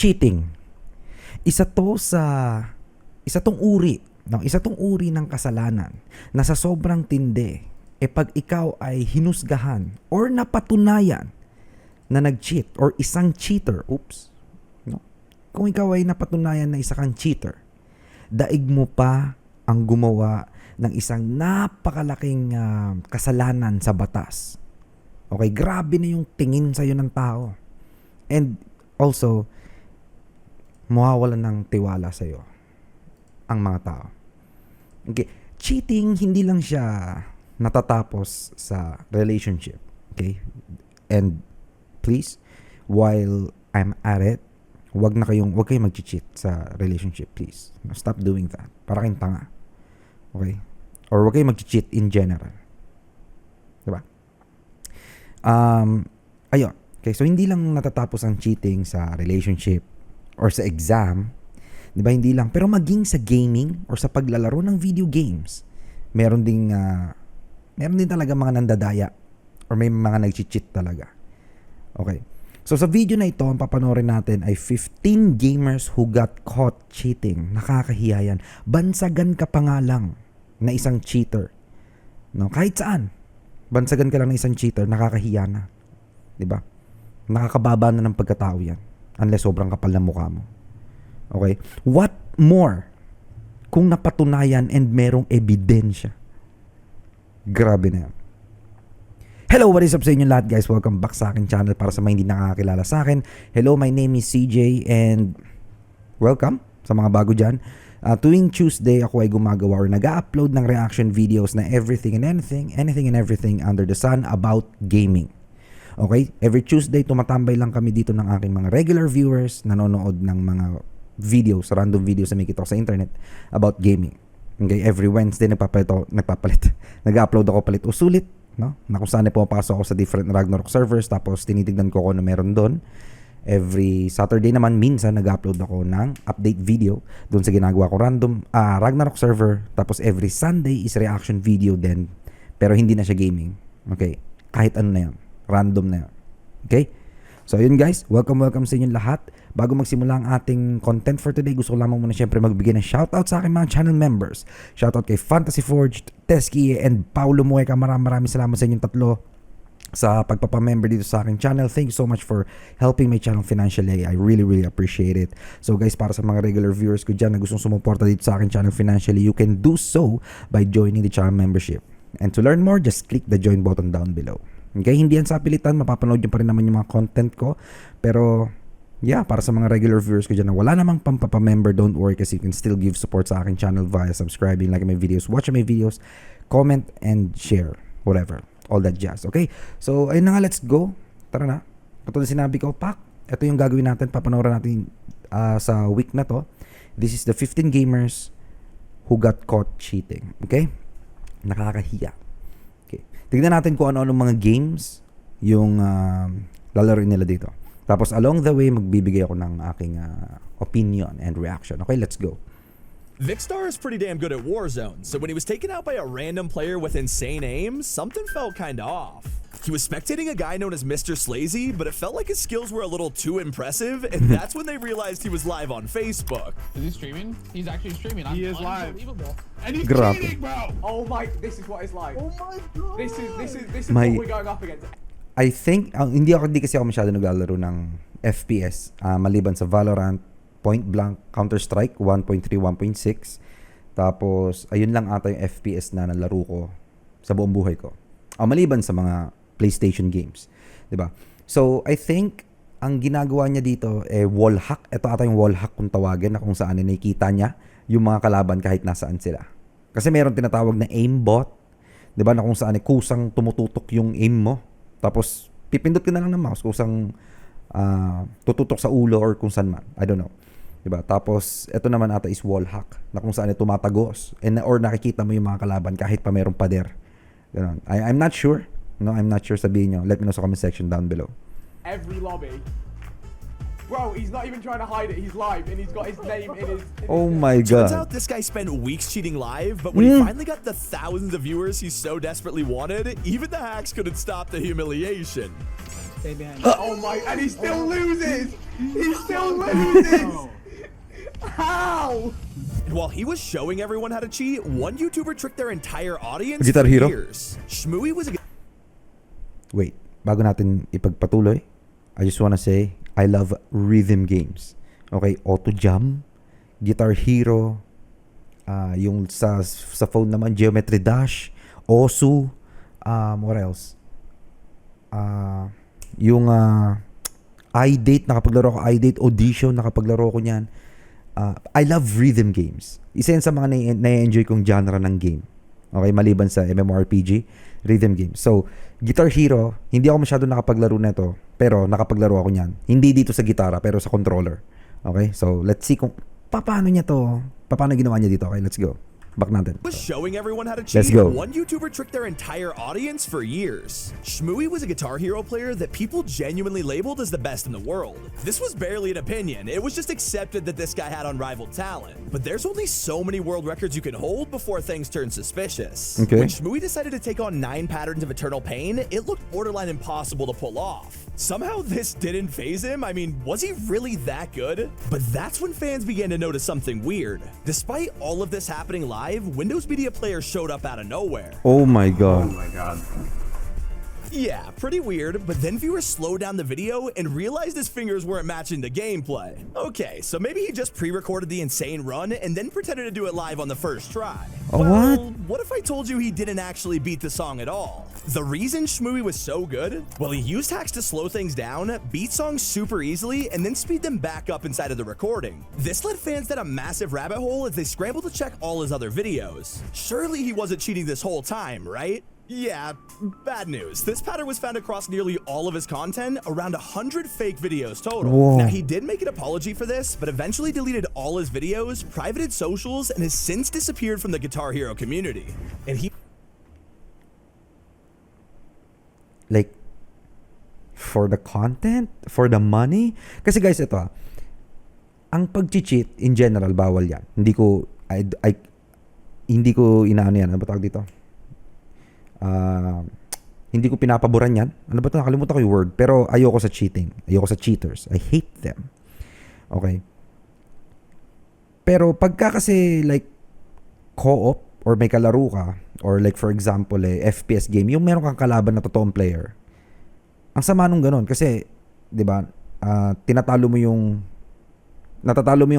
cheating. Isa tong uri ng kasalanan na sa sobrang tindi, pag ikaw ay hinusgahan or napatunayan na nag-cheat or isang cheater, kung ikaw ay napatunayan na isa kang cheater, daig mo pa ang gumawa ng isang napakalaking kasalanan sa batas. Okay, grabe na yung tingin sa'yo ng tao. And also, mawawalan ng tiwala sa'yo ang mga tao. Okay, cheating, hindi lang siya natatapos sa relationship. Okay? And please, while I'm at it, wag kayong mag-cheat sa relationship, please. Stop doing that. Para kayong tanga. Okay? Or wag kayong mag-cheat in general. Diba? Ayun. Okay, so hindi lang natatapos ang cheating sa relationship or sa exam. Diba? Hindi lang. Pero maging sa gaming or sa paglalaro ng video games, meron din talaga mga nandadaya or may mga nag-cheat talaga. Okay. So sa video na ito, ang papanoorin natin ay 15 gamers who got caught cheating. Nakakahiya yan. Bansagan ka pa nga lang na isang cheater. No, kahit saan. Bansagan ka lang na isang cheater, nakakahiya na. 'Di ba? Nakakababa na ng pagkatao yan. Unless sobrang kapal ng mukha mo. Okay? What more kung napatunayan and merong ebidensya? Grabe na yan. Hello, what is up sa inyo lahat, guys? Welcome back sa aking channel. Para sa mga hindi nakakakilala sa akin, hello, my name is CJ and welcome sa mga bago dyan. Tuwing Tuesday, ako ay gumagawa or nag-upload ng reaction videos na everything and everything under the sun about gaming. Okay? Every Tuesday, tumatambay lang kami dito ng aking mga regular viewers, nanonood ng mga videos, random videos na may kita ko sa internet about gaming. Okay? Every Wednesday, nag-upload ako palit o sulit. No? Na kung saan pumapasok ako sa different Ragnarok servers, tapos tinitignan ko kung ano meron doon. Every Saturday naman, minsan nag-upload ako ng update video doon sa ginagawa ko random Ragnarok server. Tapos every Sunday is reaction video din, pero hindi na siya gaming. Okay? Kahit ano na yan, random na yan. Okay? So yun guys, welcome sa inyo lahat. Bago magsimula ang ating content for today, gusto ko lamang muna syempre magbigay ng shoutout sa aking mga channel members. Shoutout kay Fantasy Forged, Teski, and Paulo Mueca. Maraming salamat sa inyong tatlo sa pagpapamember dito sa aking channel. Thank you so much for helping my channel financially. I really appreciate it. So guys, para sa mga regular viewers ko dyan na gustong sumuporta dito sa aking channel financially, you can do so by joining the channel membership. And to learn more, just click the join button down below. Okay, hindi yan sa pilitan, mapapanood nyo pa rin naman yung mga content ko. Pero yeah, para sa mga regular viewers ko dyan na wala namang pampapamember, don't worry kasi you can still give support sa aking channel via subscribing, liking my videos, watching my videos, comment, and share. Whatever. All that jazz. Okay? So, ayun na nga, let's go. Tara na. Katulad sinabi ko, ito yung gagawin natin. Papanoorin natin sa week na to. This is the 15 gamers who got caught cheating. Okay? Nakakahiya. Okay. Tignan natin kung ano-ano mga games yung lalaroin nila dito. Tapos along the way, magbibigay ako ng aking opinion and reaction. Okay, let's go. Vikkstar is pretty damn good at Warzone, so when he was taken out by a random player with insane aim, something felt kinda off. He was spectating a guy known as Mr. Slazy, but it felt like his skills were a little too impressive, and that's when they realized he was live on Facebook. Is he streaming? He's actually streaming. He is live. And he's Grabe. cheating, bro! Oh my, this is what it's like. Oh my god! This is My- what we're going up against. I think, hindi kasi ako masyado naglalaro ng FPS. Maliban sa Valorant, Point Blank, Counter-Strike, 1.3, 1.6. Tapos, ayun lang ata yung FPS na nalaro ko sa buong buhay ko. Maliban sa mga PlayStation games. 'Di ba? So, I think, ang ginagawa niya dito, wall hack. Ito ata yung wall hack kung tawagin, na kung saan nakikita niya yung mga kalaban kahit nasaan sila. Kasi mayroon tinatawag na aimbot. 'Di ba? Na kung saan kusang tumututok yung aim mo. Tapos, pipindot ka na lang ng mouse kusang tututok sa ulo or kung saan man. I don't know. Diba? Tapos, ito naman ata is wall hack na kung saan tumatagos or nakikita mo yung mga kalaban kahit pa mayroong pader. Ganun. I'm not sure. No, I'm not sure. Sabihin nyo. Let me know sa comment section down below. Every lobby. Bro, he's not even trying to hide it. He's live and he's got his name in his... Oh my Turns god. out this guy spent weeks cheating live, but when he finally got the thousands of viewers he so desperately wanted, even the hacks couldn't stop the humiliation. Stay behind. Oh my, and he still loses! He still loses! How? And while he was showing everyone how to cheat, one YouTuber tricked their entire audience Guitar for Hero? years. Shmooey was a Wait, bago natin ipagpatuloy, I just wanna say, I love rhythm games. Okay, Auto Jam, Guitar Hero, yung sa phone naman, Geometry Dash, Osu, what else? Yung iDate, nakapaglaro ko iDate, Audition, nakapaglaro ko niyan. I love rhythm games. Isa yan sa mga na-enjoy kong genre ng game. Okay, maliban sa MMORPG, rhythm games. So, Guitar Hero, hindi ako masyado nakapaglaro nito, pero nakapaglaro ako niyan. Hindi dito sa gitara, pero sa controller. Okay, so let's see kung paano ginawa niya dito. Okay, let's go. Back natin. was showing everyone how to Let's cheat. go. One YouTuber tricked their entire audience for years. Shmooey was a Guitar Hero player that people genuinely labeled as the best in the world. This was barely an opinion. It was just accepted that this guy had unrivaled talent. But there's only so many world records you can hold before things turn suspicious. Okay. When Shmooey decided to take on 9 patterns of eternal pain, it looked borderline impossible to pull off. Somehow this didn't faze him. I mean, was he really that good? But that's when fans began to notice something weird. Despite all of this happening live, Windows Media Player showed up out of nowhere. Oh my god. Yeah, pretty weird, but then viewers slowed down the video and realized his fingers weren't matching the gameplay. Okay, so maybe he just pre-recorded the insane run and then pretended to do it live on the first try. Oh, well, what if I told you he didn't actually beat the song at all? The reason Shmooey was so good? Well, he used hacks to slow things down, beat songs super easily, and then speed them back up inside of the recording. This led fans down a massive rabbit hole as they scrambled to check all his other videos. Surely he wasn't cheating this whole time, right? Yeah, bad news. This pattern was found across nearly all of his content, around 100 fake videos total. Whoa. Now, he did make an apology for this, but eventually deleted all his videos, privated socials, and has since disappeared from the Guitar Hero community. And he Like, for the content? For the money? Kasi guys, ito ang pag-cheat in general, bawal yan. Hindi ko inaano yan. Ano ba tawag dito? Hindi ko pinapaboran yan. Ano ba ito? Nakalimutan ko yung word. Pero ayoko sa cheating. Ayoko sa cheaters. I hate them. Okay? Pero pagka kasi like co-op or may kalaro ka or like for example FPS game, yung meron kang kalaban na totoong player. Ang sama nung ganun kasi 'di ba? Natatalo mo yung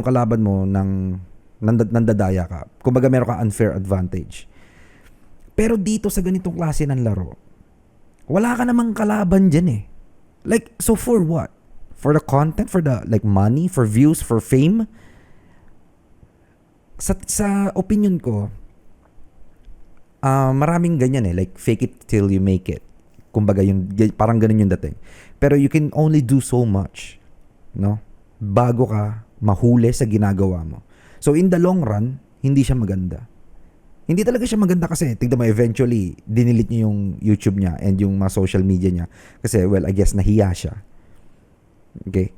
kalaban mo ng nandadaya ka. Kumbaga meron kang unfair advantage. Pero dito sa ganitong klase ng laro, wala ka namang kalaban dyan eh. Like, so for what? For the content? For the, like, money? For views? For fame? Sa opinion ko, maraming ganyan eh. Like, fake it till you make it. Kumbaga, parang ganun yung dating. Pero you can only do so much, no? Bago ka mahuli sa ginagawa mo. So, in the long run, hindi siya maganda. Hindi talaga siya maganda kasi tignan mo eventually dinilit niya yung YouTube niya and yung mga social media niya kasi well I guess nahiya siya. Okay?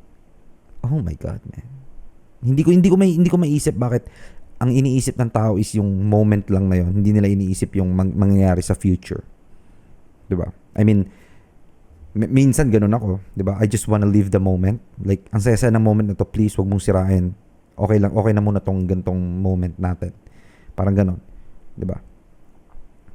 Oh my god, man. Hindi ko maiisip bakit ang iniisip ng tao is yung moment lang na yon. Hindi nila iniisip yung mangyayari sa future. 'Di ba? I mean minsan ganun ako, 'di ba? I just wanna live the moment. Like ang saya-saya ng moment na to, please wag mong sirain. Okay na muna tong gantong moment natin. Parang ganun. 'Di ba?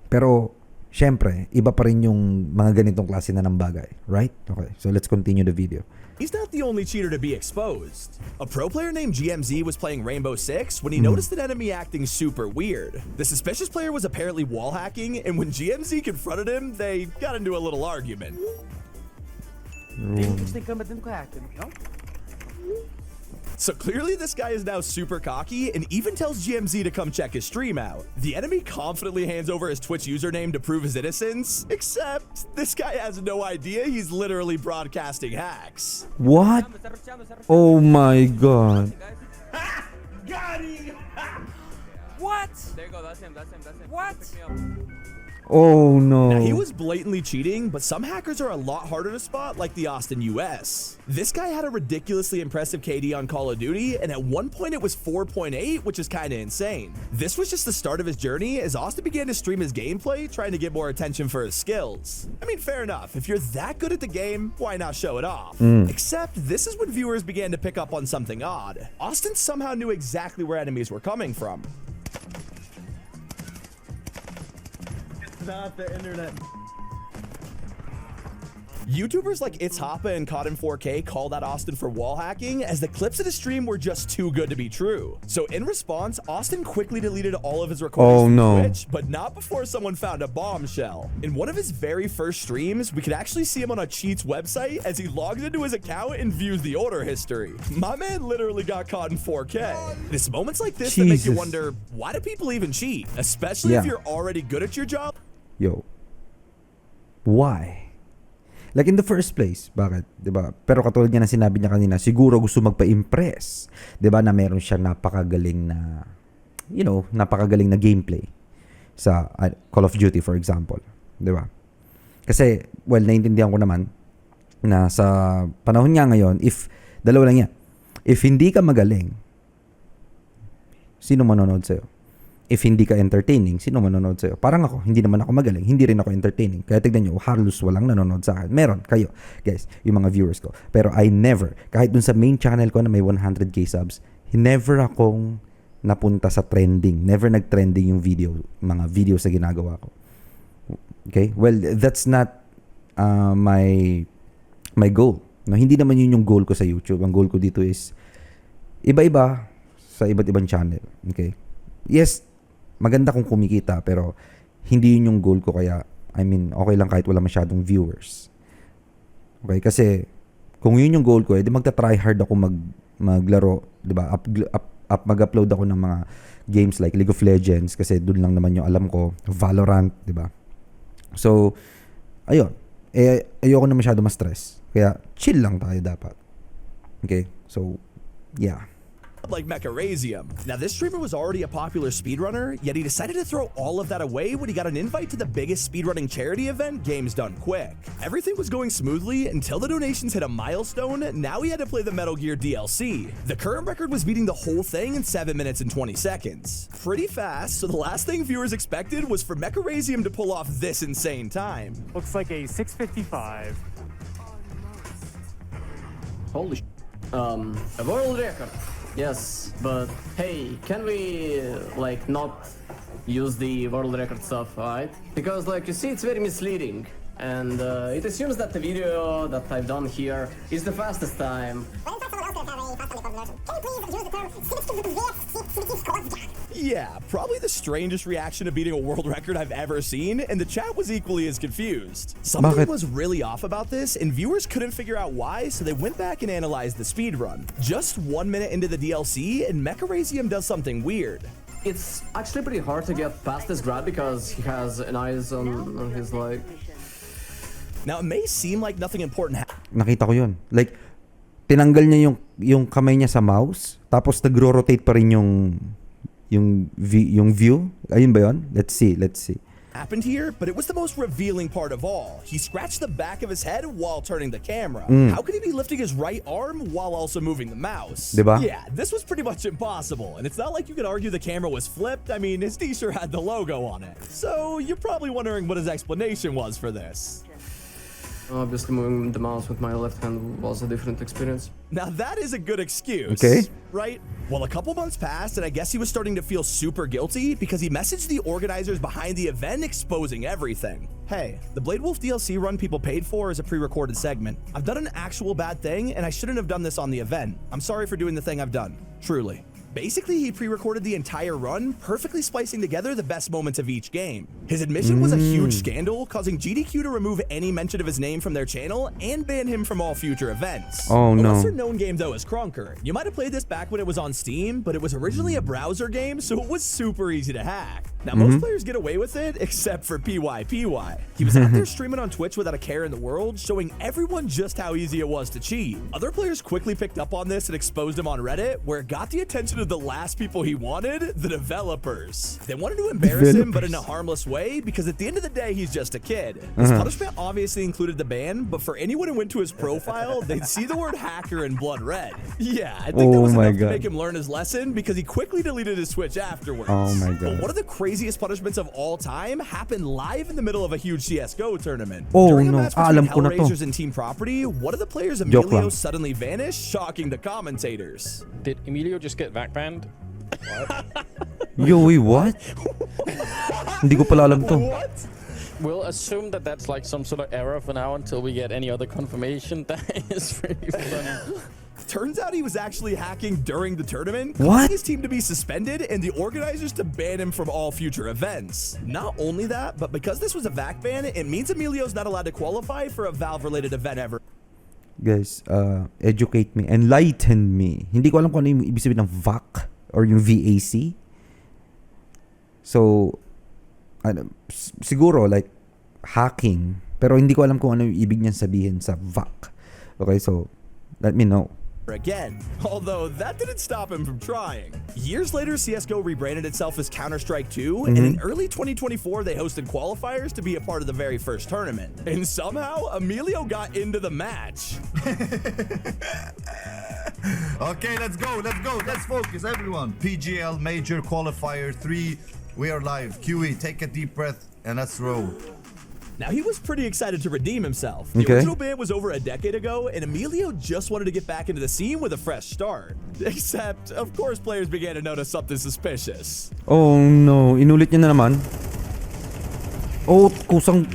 Pero syempre, iba pa rin yung mga ganitong klase na ng bagay, right? Okay, so let's continue the video. He's not the only cheater to be exposed. A pro player named GMZ was playing Rainbow Six when he noticed an enemy acting super weird. The suspicious player was apparently wall hacking, and when GMZ confronted him, they got into a little argument. So clearly this guy is now super cocky and even tells GMZ to come check his stream out. The enemy confidently hands over his Twitch username to prove his innocence, except this guy has no idea he's literally broadcasting hacks. What? Oh my god. Got him! What? There you go, that's him. What? Oh no. Now, he was blatantly cheating, but some hackers are a lot harder to spot, like the Austin US. This guy had a ridiculously impressive KD on Call of Duty, and at one point it was 4.8, which is kinda insane. This was just the start of his journey as Austin began to stream his gameplay, trying to get more attention for his skills. I mean, fair enough. If you're that good at the game, why not show it off? Except this is when viewers began to pick up on something odd. Austin somehow knew exactly where enemies were coming from. Not the internet. YouTubers like It's Hoppa and Caught in 4K called out Austin for wall hacking, as the clips of the stream were just too good to be true. So in response, Austin quickly deleted all of his recordings from no. Twitch, but not before someone found a bombshell. In one of his very first streams, we could actually see him on a cheats website as he logs into his account and views the order history. My man literally got caught in 4K. It's moments like this that make you Jesus. wonder, why do people even cheat? Especially if Yeah. you're already good at your job. Yo. Why? Like in the first place, bakit? 'Di ba? Pero katulad niya na sinabi niya kanina, siguro gusto magpa-impress. 'Di ba na meron siyang napakagaling na napakagaling na gameplay sa Call of Duty for example, 'di ba? Kasi naiintindihan ko naman na sa panahon niya ngayon, dalawa lang yan. If hindi ka magaling, sino manonood sa'yo? If hindi ka entertaining, sino manonood sa'yo? Parang ako, hindi naman ako magaling, hindi rin ako entertaining. Kaya tignan nyo, halos walang nanonood sa akin. Meron, kayo, guys, yung mga viewers ko. Pero I never, kahit dun sa main channel ko na may 100k subs, never akong napunta sa trending. Never nag-trending yung mga videos na ginagawa ko. Okay? Well, that's not my goal. No, hindi naman yun yung goal ko sa YouTube. Ang goal ko dito is iba-iba sa iba't ibang channel. Okay? Yes, maganda kung kumikita, pero hindi yun yung goal ko, kaya okay lang kahit wala masyadong viewers. Okay, kasi kung yun yung goal ko, edi magta-try hard ako maglaro, 'di ba? Mag-upload ako ng mga games like League of Legends kasi doon lang naman yung alam ko, Valorant, 'di ba? So, ayun. Ayoko na masyado ma-stress. Kaya chill lang tayo dapat. Okay? So, yeah. Like Mecharazium. Now, this streamer was already a popular speedrunner, yet he decided to throw all of that away when he got an invite to the biggest speedrunning charity event, Games Done Quick. Everything was going smoothly until the donations hit a milestone. Now he had to play the Metal Gear DLC. The current record was beating the whole thing in 7 minutes and 20 seconds. Pretty fast, so the last thing viewers expected was for Mecharazium to pull off this insane time. Looks like a 6:55. Holy sh**. A world record. Yes, but hey, can we not use the world record stuff, right? Because you see, it's very misleading. And it assumes that the video that I've done here is the fastest time. Yeah, probably the strangest reaction to beating a world record I've ever seen, and the chat was equally as confused. Something was really off about this, and viewers couldn't figure out why, so they went back and analyzed the speedrun. Just 1 minute into the DLC, and Mecharazium does something weird. It's actually pretty hard to get past this grab because he has an eyes on his Now, it may seem like nothing important Nakita ko yun. Like, tinanggal niya yung kamay niya sa mouse, tapos nagro-rotate pa rin yung view. Ayun ba yun? Let's see. happened here, but it was the most revealing part of all. He scratched the back of his head while turning the camera. How could he be lifting his right arm while also moving the mouse? Diba? Yeah, this was pretty much impossible, and it's not like you could argue the camera was flipped. I mean, his t-shirt had the logo on it. So you're probably wondering what his explanation was for this. Obviously, moving the mouse with my left hand was a different experience. Now that is a good excuse, Okay. right? Well, a couple months passed, and I guess he was starting to feel super guilty because he messaged the organizers behind the event exposing everything. Hey, the Blade Wolf DLC run people paid for is a pre-recorded segment. I've done an actual bad thing, and I shouldn't have done this on the event. I'm sorry for doing the thing I've done. Truly. Basically, he pre-recorded the entire run, perfectly splicing together the best moments of each game. His admission was a huge scandal, causing GDQ to remove any mention of his name from their channel and ban him from all future events. Oh, A no. lesser-known game, though, is Krunker. You might have played this back when it was on Steam, but it was originally a browser game, so it was super easy to hack. Now, most players get away with it, except for PYPY. He was out there streaming on Twitch without a care in the world, showing everyone just how easy it was to cheat. Other players quickly picked up on this and exposed him on Reddit, where it got the attention of the last people he wanted, the developers. They wanted to embarrass him, but in a harmless way, way because at the end of the day, he's just a kid. His punishment obviously included the ban, but for anyone who went to his profile, they'd see the word hacker in blood red. Yeah, I think that was enough to make him learn his lesson because he quickly deleted his Switch afterwards. Oh my God. But one of the craziest punishments of all time happened live in the middle of a huge CSGO tournament. Oh, During a no. match between Alam ko na to. Hellraisers and Team Property, one of the players, Joke Emilio, lang. suddenly vanished, shocking the commentators. Did Emilio just get back banned? Yo, wait, what? Hindi ko pala alam to. We'll assume that that's like some sort of error for now until we get any other confirmation. That is pretty funny. Turns out he was actually hacking during the tournament, What? causing his team to be suspended and the organizers to ban him from all future events. Not only that, but because this was a VAC ban, it means Emilio's not allowed to qualify for a Valve-related event ever. Guys, educate me. Enlighten me. Hindi ko alam kung ano yung ibig sabihin ng VAC or yung VAC. So, siguro like hacking. Pero hindi ko alam kung ano yung ibig niyan sabihin sa VAC. Okay, so let me know. Again, although that didn't stop him from trying. Years later, CSGO rebranded itself as Counter-Strike 2, and in early 2024, they hosted qualifiers to be a part of the very first tournament. And somehow, Emilio got into the match. Okay, let's go. Let's focus, everyone. PGL Major Qualifier 3. We are live. QE, take a deep breath and let's roll. Now, he was pretty excited to redeem himself. The original ban was over a decade ago, and Emilio just wanted to get back into the scene with a fresh start. Except, of course, players began to notice something suspicious. Oh no, inulit niya na naman. Oh, kusang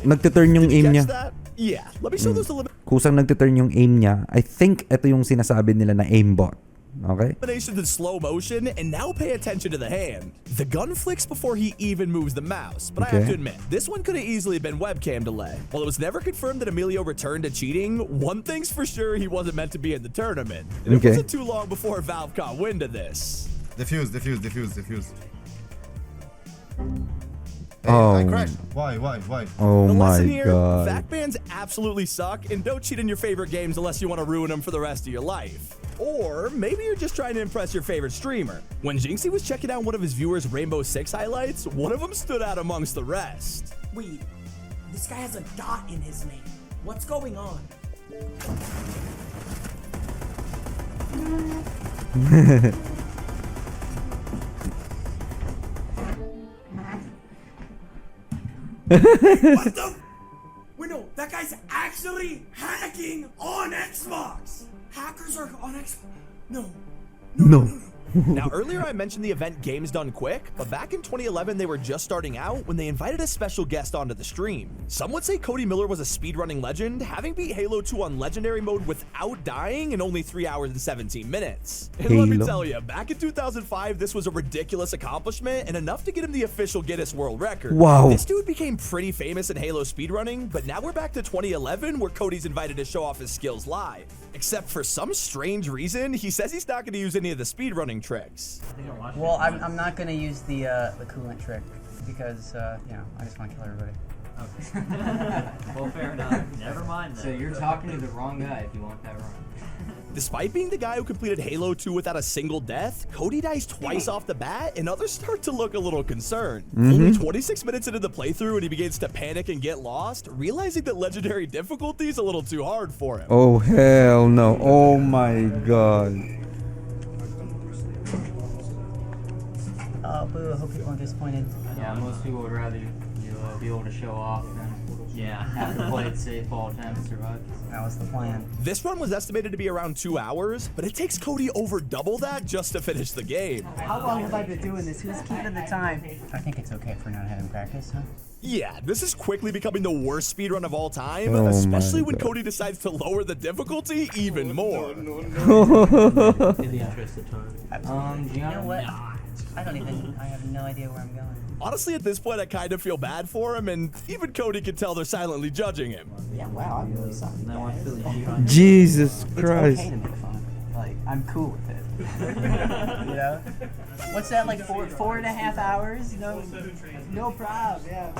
nagte-turn yung Did you aim catch niya. that? Yeah, let me show those Kusang nagte-turn yung aim niya. I think ito yung sinasabi nila na aimbot. Okay? eliminations in slow motion, and now pay attention to the hand. The gun flicks before he even moves the mouse, but I have to admit, this one could have easily been webcam delay. While it was never confirmed that Emilio returned to cheating, one thing's for sure, he wasn't meant to be in the tournament. And it wasn't too long before Valve caught wind of this. Defuse. Hey, I crashed. Why? Oh The my lesson here, God. VAC bans absolutely suck, and don't cheat in your favorite games unless you want to ruin them for the rest of your life. Or maybe you're just trying to impress your favorite streamer. When Jinxie was checking out one of his viewers' Rainbow Six highlights, one of them stood out amongst the rest. Wait, this guy has a dot in his name. What's going on? What the? Wait, no, that guy's actually hacking on Xbox. Hackers are on Xbox. No. Now, earlier I mentioned the event Games Done Quick, but back in 2011 they were just starting out when they invited a special guest onto the stream. Some would say Cody Miller was a speedrunning legend, having beat Halo 2 on Legendary mode without dying in only 3 hours and 17 minutes. And let me tell you, back in 2005 this was a ridiculous accomplishment and enough to get him the official Guinness World Record. Wow. This dude became pretty famous in Halo speedrunning, but now we're back to 2011 where Cody's invited to show off his skills live. Except for some strange reason, he says he's not going to use any of the speedrunning tricks. Well, I'm not gonna use the coolant trick because I just want to kill everybody. Okay. Well, fair enough. Never mind then. So you're talking to the wrong guy if you want that wrong. Despite being the guy who completed Halo 2 without a single death, Cody dies twice off the bat, and others start to look a little concerned. Only 26 minutes into the playthrough, and he begins to panic and get lost, realizing that Legendary difficulty is a little too hard for him. Oh hell no. Oh my God. Oh boo, I hope people aren't disappointed. Yeah, most people would rather you be able to show off than have to play it safe all the time and survive. That was the plan. This run was estimated to be around 2 hours, but it takes Cody over double that just to finish the game. How long have I been doing this? Who's keeping the time? I think it's okay for not having practice, huh? Yeah, this is quickly becoming the worst speedrun of all time, Oh especially my when God. Cody decides to lower the difficulty even more. In the interest of time. You know what? I have no idea where I'm going. Honestly, at this point, I kind of feel bad for him, and even Cody can tell they're silently judging him. Yeah, wow, I'm really sorry. Now I feel you. Jesus It's Christ. okay to make fun. Like, I'm cool with it. You know? What's that, like 4.5 hours? No problem, yeah.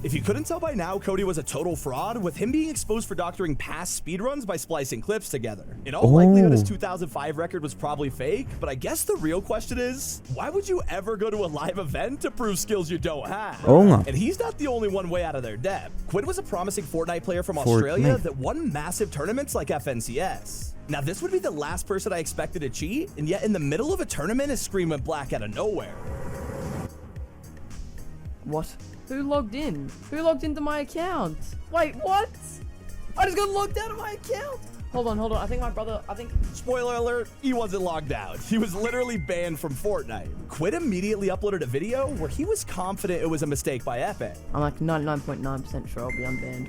If you couldn't tell by now, Cody was a total fraud, with him being exposed for doctoring past speedruns by splicing clips together. In all likelihood, his 2005 record was probably fake, but I guess the real question is, why would you ever go to a live event to prove skills you don't have? And he's not the only one way out of their depth. Quid was a promising Fortnite player from Australia that won massive tournaments like FNCS. Now, this would be the last person I expected to cheat, and yet in the middle of a tournament, his screen went black out of nowhere. What? Who logged in? Who logged into my account? Wait, what? I just got logged out of my account. Hold on. I think my brother, Spoiler alert, he wasn't logged out. He was literally banned from Fortnite. Quid immediately uploaded a video where he was confident it was a mistake by Epic. I'm like 99.9% sure I'll be unbanned.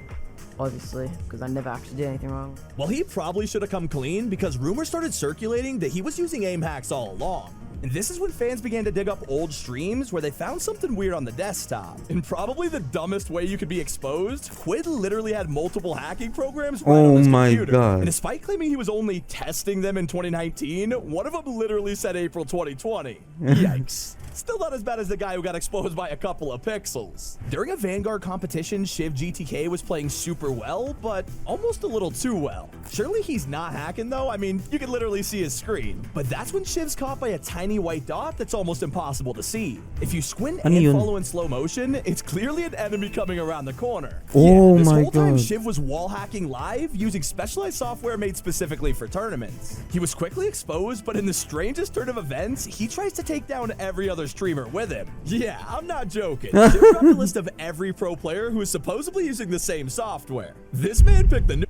Obviously, because I never actually did anything wrong. Well, he probably should have come clean because rumors started circulating that he was using aim hacks all along. And this is when fans began to dig up old streams where they found something weird on the desktop. In probably the dumbest way you could be exposed, Quid literally had multiple hacking programs right on his computer. And despite claiming he was only testing them in 2019, one of them literally said April 2020. Yikes. Still not as bad as the guy who got exposed by a couple of pixels. During a Vanguard competition, Shiv GTK was playing super well, but almost a little too well. Surely he's not hacking though. I mean, you can literally see his screen. But that's when Shiv's caught by a tiny white dot that's almost impossible to see. If you squint and follow in slow motion, it's clearly an enemy coming around the corner. This whole time Shiv was wall hacking live using specialized software made specifically for tournaments. He was quickly exposed, but in the strangest turn of events, he tries to take down every other streamer with him. Yeah, I'm not joking. Shiv dropped a list of every pro player who is supposedly using the same software. This man picked the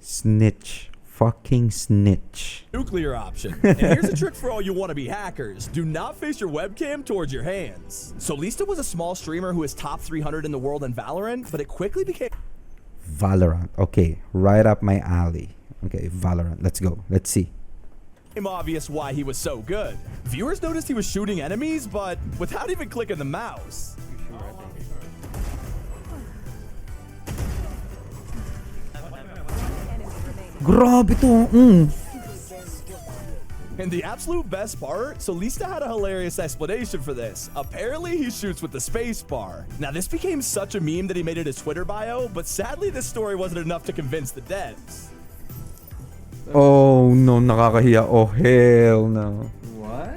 Snitch. Fucking snitch. nuclear option. And here's a trick for all you wannabe hackers. Do not face your webcam towards your hands. So Lista was a small streamer who is top 300 in the world in Valorant, but it quickly became Valorant. Okay, right up my alley. Okay, Valorant. Let's go. Let's see. obvious why he was so good. Viewers noticed he was shooting enemies, but without even clicking the mouse. Grabe to. And the absolute best part, so Lista had a hilarious explanation for this. Apparently, he shoots with the space bar. Now, this became such a meme that he made it his Twitter bio, but sadly, this story wasn't enough to convince the devs. Oh no, nakakahiya. Oh hell no. What?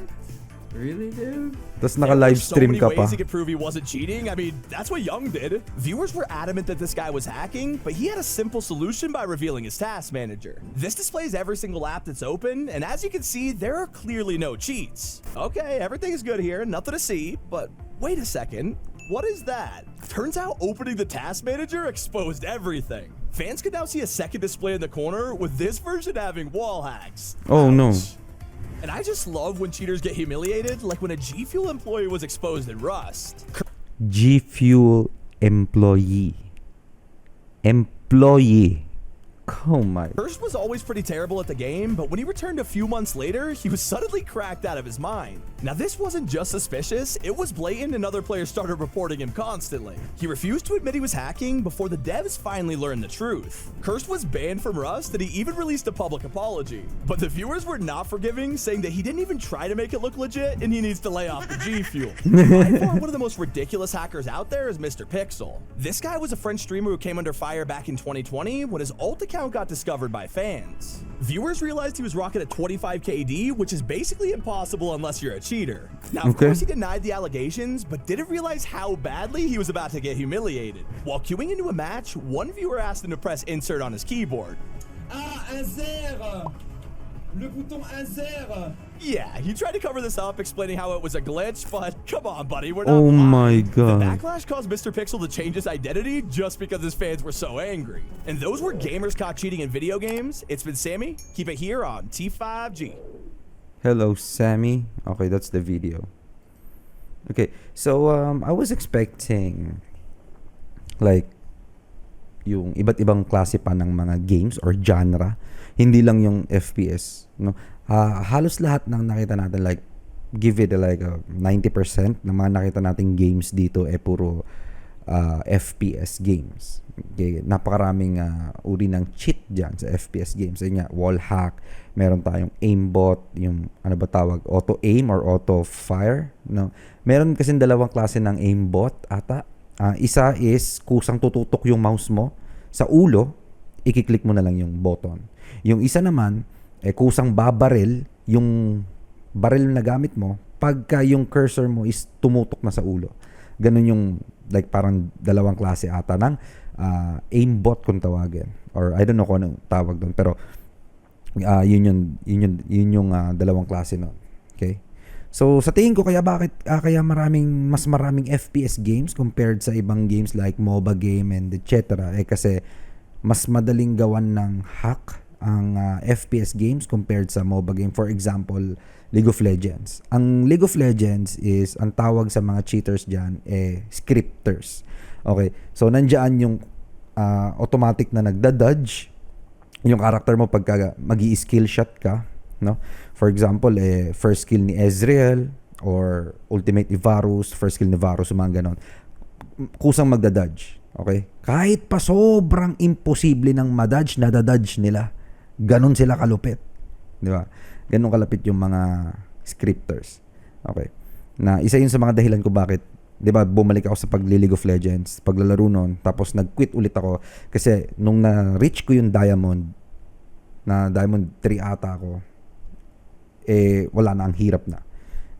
Really, dude? Tapos naka-live stream ka So many pa. ways he could prove he wasn't cheating. I mean, that's what Young did. Viewers were adamant that this guy was hacking, but he had a simple solution by revealing his task manager. This displays every single app that's open, and as you can see, there are clearly no cheats. Okay, everything is good here, nothing to see, but wait a second. What is that? Turns out opening the task manager exposed everything. Fans could now see a second display in the corner, with this version having wall hacks. Oh no. And I just love when cheaters get humiliated, like when a G Fuel employee was exposed in Rust. G Fuel employee. Oh my. Hurst was always pretty terrible at the game, but when he returned a few months later, he was suddenly cracked out of his mind. Now, this wasn't just suspicious, it was blatant and other players started reporting him constantly. He refused to admit he was hacking before the devs finally learned the truth. Hurst was banned from Rust and he even released a public apology. But the viewers were not forgiving, saying that he didn't even try to make it look legit and he needs to lay off the G Fuel. By far, one of the most ridiculous hackers out there is Mr. Pixel. This guy was a French streamer who came under fire back in 2020 when his alt account got discovered by fans. Viewers realized he was rocking a 25 KD, which is basically impossible unless you're a cheater. Now, of course, he denied the allegations, but didn't realize how badly he was about to get humiliated. While queuing into a match, one viewer asked him to press insert on his keyboard. Ah, insert! Le bouton insert! Yeah, he tried to cover this up, explaining how it was a glitch, but come on, buddy, we're not Oh blind. my The god. backlash caused Mr. Pixel to change his identity just because his fans were so angry. And those were gamers caught cheating in video games. It's been Sammy. Keep it here on T5G. Hello, Sammy. Okay, that's the video. Okay, so I was expecting like yung iba't ibang klase pa ng mga games or genre, hindi lang yung FPS, no? Halos lahat ng nakita natin, like give it like 90% ng mga nakita nating games dito puro FPS games. Okay, napakaraming uri ng cheat dyan sa FPS games. Ayun nga, wall hack, meron tayong aimbot, yung ano ba tawag, auto aim or auto fire, no? Meron kasi dalawang klase ng aimbot ata, Isa is kusang tututok yung mouse mo sa ulo, i-click mo na lang yung button. Yung isa naman, kusang babaril yung baril na gamit mo pagka yung cursor mo is tumutok na sa ulo. Ganun yung like parang dalawang klase ata ng aimbot kung tawagin. Or I don't know kung anong tawag doon. Pero yun yung dalawang klase nun. Okay? So sa tingin ko kaya kaya mas maraming FPS games compared sa ibang games like MOBA game and etc. Kasi mas madaling gawan ng hack ang FPS games compared sa MOBA game. For example, League of Legends. Ang League of Legends is ang tawag sa mga cheaters diyan scripters. Okay? So nandiyan yung automatic na nagda-dodge yung character mo pagka magi-skill shot ka, no? For example, first skill ni Ezreal or ultimate ni Varus, first skill ni Varus, mga ganon. Kusang magda-dodge, okay? Kahit pa sobrang imposible ng ma-dodge, nadadodge nila. Ganon sila kalupit, di ba? Ganon kalapit yung mga scripters. Okay? Na isa yun sa mga dahilan ko bakit, di ba, bumalik ako sa League of Legends, paglalaro nun, tapos nag-quit ulit ako kasi nung na-reach ko yung Diamond 3 ata ako, wala na, ang hirap na.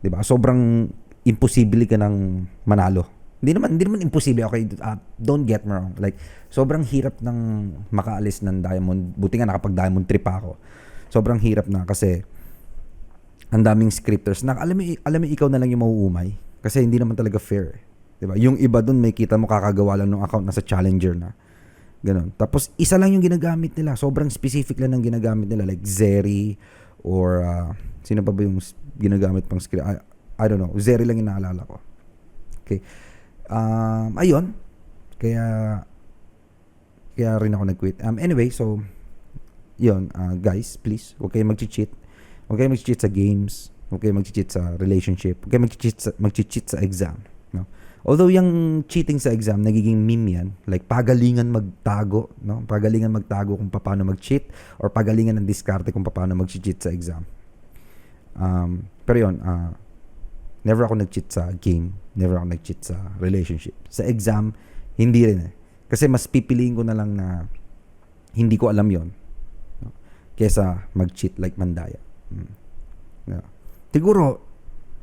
'Di ba? Sobrang imposible ka nang manalo. Hindi naman imposible, okay? Don't get me wrong. Like sobrang hirap nang makaalis ng Diamond. Buti nga nakapag Diamond 3 pa ako. Sobrang hirap na kasi ang daming scripters. Alam mo ikaw na lang yung mauumay kasi hindi naman talaga fair. 'Di ba? Yung iba doon may kita mo kakagawa lang ng account na sa challenger na. Ganon. Tapos isa lang yung ginagamit nila. Sobrang specific lang ng ginagamit nila like Zeri or sino pa ba yung ginagamit pang script? I don't know. Zeri lang yung naalala ko. Okay. Ayun. Kaya rin ako nag-quit. Anyway, so yun, guys, please, huwag kayong mag-cheat. Huwag kayong mag-cheat sa games. Huwag kayong mag-cheat sa relationship. Huwag kayong mag-cheat sa exam. No? Although yung cheating sa exam, nagiging meme yan. Like, pagalingan magtago. No? Pagalingan magtago kung paano mag-cheat or pagalingan ng diskarte kung paano mag-cheat sa exam. Pero yun, never ako nag-cheat sa game. Never ako nag-cheat sa relationship. Sa exam, hindi rin Kasi mas pipiliin ko na lang na hindi ko alam yon, no? Kesa mag-cheat like mandaya. No. Siguro,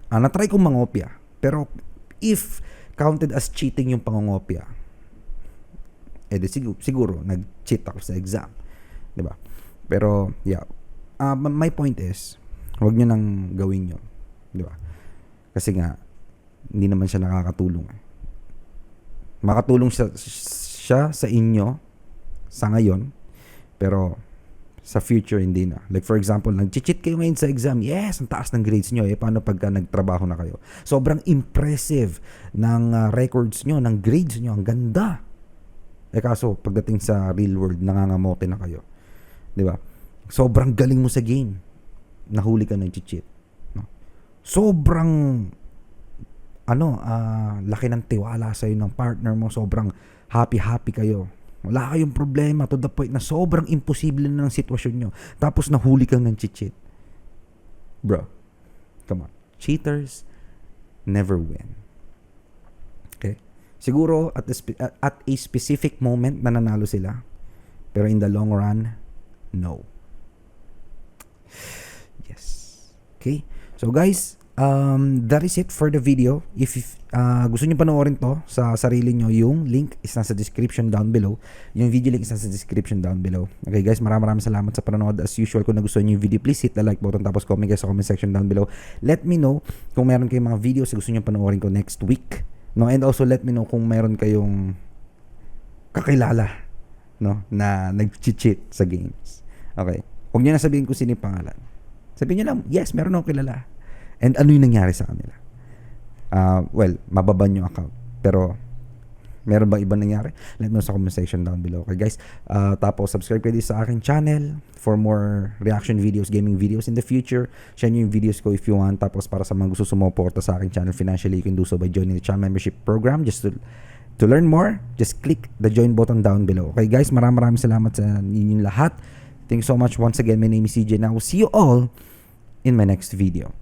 na-try kong mangopya. Pero if counted as cheating yung pangongopya, siguro nag-cheat ako sa exam. Diba? Pero, yeah. My point is, huwag nyo nang gawin yun. Diba? Kasi nga, hindi naman siya nakakatulong. Makatulong siya sa inyo sa ngayon, pero sa future hindi na. Like for example, nag-cheat kayo ngayon sa exam. Yes, ang taas ng grades nyo. Paano pagka nagtrabaho na kayo? Sobrang impressive ng records nyo, ng grades nyo. Ang ganda. Kaso, pagdating sa real world, nangangamote na kayo. Di ba? Sobrang galing mo sa game. Nahuli ka ng cheat. No? Sobrang laki ng tiwala sa'yo ng partner mo. Sobrang happy kayo. Wala kayong problema to the point na sobrang imposible na ng sitwasyon nyo. Tapos nahuli kang ng cheat. Bro, come on. Cheaters never win. Okay? Siguro at a specific moment nananalo sila. Pero in the long run, no. Yes. Okay? So guys, that is it for the video. If gusto niyo panoorin to sa sarili nyo, yung link is nasa description down below. Yung video link is nasa description down below. Okay guys, maraming salamat sa panonood. As usual, kung nagustuhan niyo yung video, please hit the like button tapos comment guys sa comment section down below. Let me know kung meron kayong mga videos na gusto niyo panoorin ko next week. No, and also let me know kung meron kayong kakilala, no, na nag-cheat sa games. Okay. Huwag niyo na sabihin kung sino yung pangalan. Sabihin niyo lang, yes, meron akong kilala. And ano yung nangyari sa kanila? Well, mababan yung account. Pero, meron bang ibang nangyari? Let me know sa comment section down below. Okay guys? Tapos, subscribe kayo sa aking channel for more reaction videos, gaming videos in the future. Share nyo yung videos ko if you want. Tapos, para sa mga gusto sumuporta sa aking channel financially, you can do so by joining the channel membership program. Just to learn more, just click the join button down below. Okay guys? Maraming salamat sa inyong lahat. Thank you so much once again. My name is CJ and I will see you all in my next video.